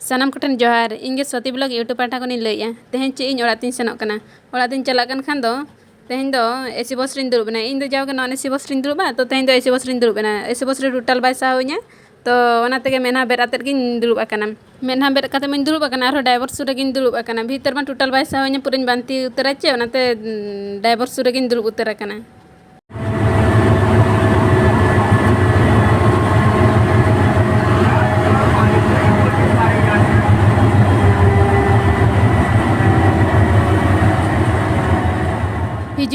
सानाम कोठेन जोहार इंगे सोती blog YouTube पाठा को लैया तेहन चे इन ओड़ा तीन सेनोग कना ओड़ा तीन चला कन खान दो तेहन दो एसी बस रिन दुरुब बना इन दो जाओ नॉन एसी बस रिन दुरुबा तो तेहन दो एसी बस रिन दुरुब बना एसी बस रे टोटल बाय सावኛ तो ओना तेगे मेना बेर आतेर गिन दुरुब आकना मेना बेर काते मन दुरुब आकना आरो ड्राइवर सुरे गिन दुरुब आकना भीतर मा टोटल बाय सावኛ पुरन बांती उतरा चे ओनाते ड्राइवर सुरे गिन दुरुब उतर आकना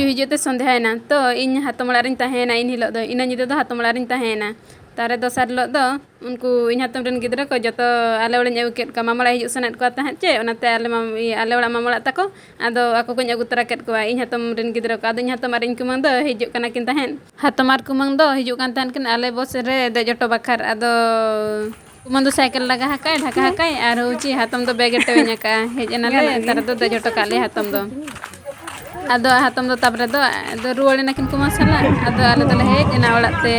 हिजुते सन्ध्याना तो इन हातमड़ा रिन तहेना इन हिलो दो इन निदे दो हातमड़ा रिन तहेना तारे दोसार हिलो दो उनको इन हातम रिन गिद्रा को जतो आले ओड़ा ᱧ केट का मामड़ा हिजु सनेट को तहन चे ओनाते आले ओड़ा मामड़ा ताको आदो आको को ᱧ तरा केट को इन हातम रिन गिद्रा को आदो इन हातम रिन कुमंग दो हिजु कना किन तहन हातमार कुमंग दो हिजु कान तहन किन आले बस रे दे जटो बखार आदो कुमंग दो साइकिल लगा हकाय ढाका हकाय आर होची हातम दो बेगे टेवኛ का हेजना ले तारे दो दे जटो काले हातम दो आदो हातम दो ताबरे दो रुवाड़े नाकिन को मसाला आदो आले दले हेज एना ओड़ाते